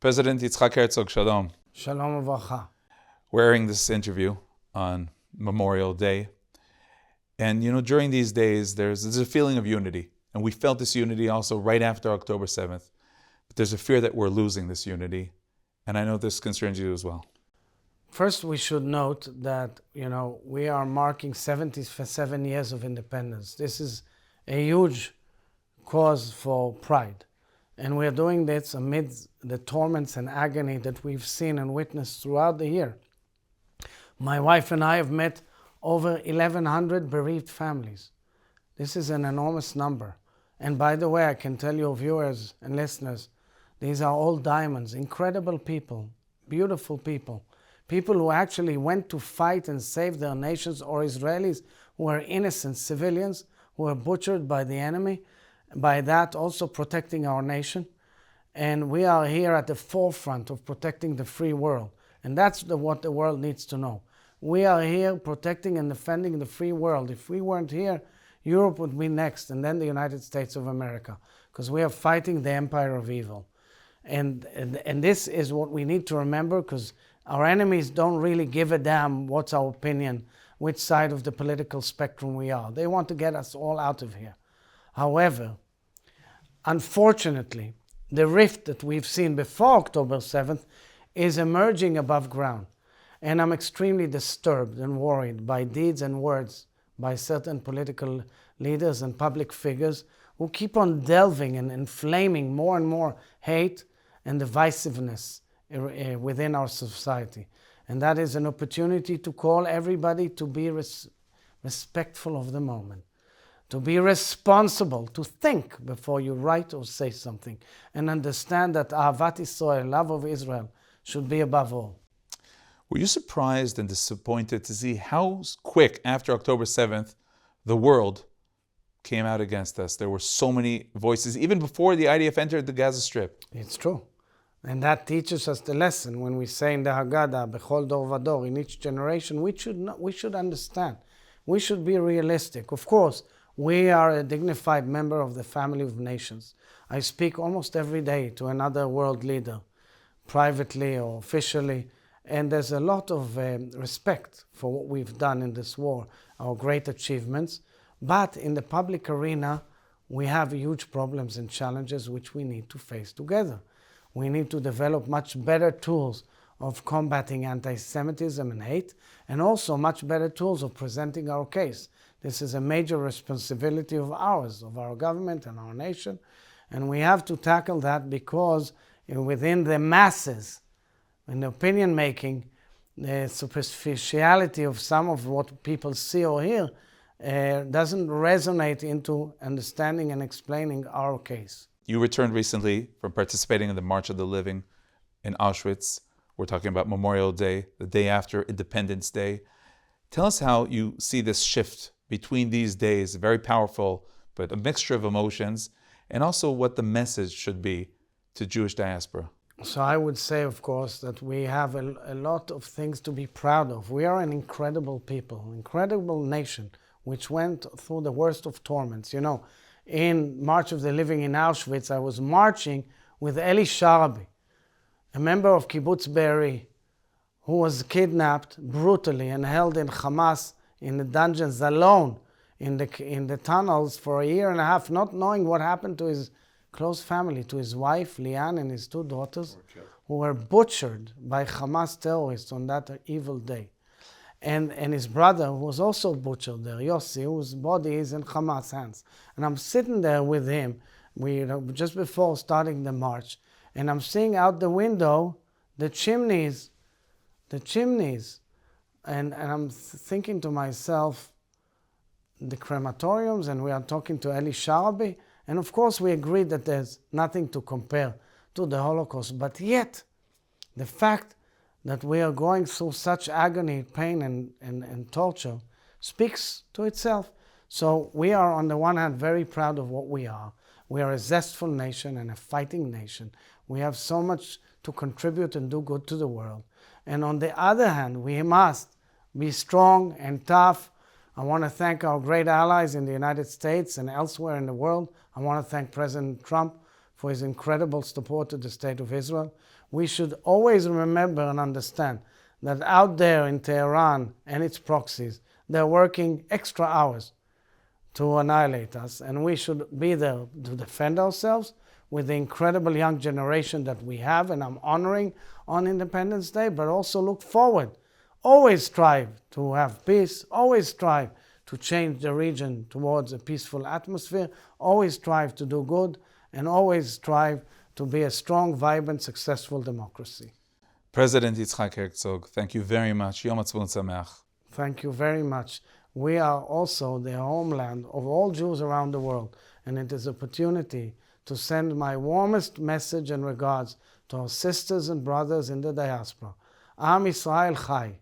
President Yitzhak Herzog, Shalom. Shalom uvracha. We're airing this interview on Memorial Day. And during these days, there's a feeling of unity. And we felt this unity also right after October 7th. But there's a fear that we're losing this unity. And I know this concerns you as well. First, we should note that, we are marking 77 years of independence. This is a huge cause for pride. And we are doing this amid the torments and agony that we've seen and witnessed throughout the year. My wife and I have met over 1,100 bereaved families. This is an enormous number. And by the way, I can tell your viewers and listeners, these are all diamonds, incredible people, beautiful people. People who actually went to fight and save their nations, or Israelis who are innocent civilians who were butchered by the enemy, by that also protecting our nation. And we are here at the forefront of protecting the free world. And that's what the world needs to know. We are here protecting and defending the free world. If we weren't here, Europe would be next, and then the United States of America, because we are fighting the empire of evil. And this is what we need to remember, because our enemies don't really give a damn what's our opinion, which side of the political spectrum we are. They want to get us all out of here. However, unfortunately, the rift that we've seen before October 7th is emerging above ground. And I'm extremely disturbed and worried by deeds and words by certain political leaders and public figures who keep on delving and inflaming more and more hate and divisiveness within our society. And that is an opportunity to call everybody to be respectful of the moment, to be responsible, to think before you write or say something, and understand that Ahavat Israel, love of Israel, should be above all. Were you surprised and disappointed to see how quick after October 7th the world came out against us? There were so many voices, even before the IDF entered the Gaza Strip. It's true. And that teaches us the lesson when we say in the Haggadah, Bechol Dor Vador, in each generation, we should understand. We should be realistic. Of course, we are a dignified member of the family of nations. I speak almost every day to another world leader, privately or officially, and there's a lot of respect for what we've done in this war, our great achievements. But in the public arena, we have huge problems and challenges which we need to face together. We need to develop much better tools of combating anti-Semitism and hate, and also much better tools of presenting our case. This is a major responsibility of ours, of our government and our nation, and we have to tackle that because within the masses, in the opinion making, the superficiality of some of what people see or hear doesn't resonate into understanding and explaining our case. You returned recently from participating in the March of the Living in Auschwitz. We're talking about Memorial Day, the day after Independence Day. Tell us how you see this shift between these days, very powerful, but a mixture of emotions, and also what the message should be to Jewish diaspora. So I would say, of course, that we have a lot of things to be proud of. We are an incredible people, incredible nation, which went through the worst of torments. In March of the Living in Auschwitz, I was marching with Eli Sharabi, a member of Kibbutz Be'eri, who was kidnapped brutally and held in Hamas in the dungeons alone in the tunnels for a year and a half, not knowing what happened to his close family, to his wife, Lian, and his two daughters, who were butchered by Hamas terrorists on that evil day. And his brother, who was also butchered there, Yossi, whose body is in Hamas hands. And I'm sitting there with him, just before starting the march, and I'm seeing out the window the chimneys. And I'm thinking to myself, the crematoriums, and we are talking to Eli Sharabi, and of course we agreed that there's nothing to compare to the Holocaust, but yet the fact that we are going through such agony, pain, and torture speaks to itself. So we are, on the one hand, very proud of what we are. We are a zestful nation and a fighting nation. We have so much to contribute and do good to the world. And on the other hand, we must be strong and tough. I want to thank our great allies in the United States and elsewhere in the world. I want to thank President Trump for his incredible support to the State of Israel. we should always remember and understand that out there in Tehran and its proxies, they're working extra hours to annihilate us, and we should be there to defend ourselves with the incredible young generation that we have, and I'm honoring on Independence Day, but also look forward. Always strive to have peace, always strive to change the region towards a peaceful atmosphere, always strive to do good, and always strive to be a strong, vibrant, successful democracy. President Yitzhak Herzog, thank you very much. Yom Ha'atzmaut Sameach. Thank you very much. We are also the homeland of all Jews around the world, and it is an opportunity to send my warmest message and regards to our sisters and brothers in the diaspora. Am Yisrael Chai.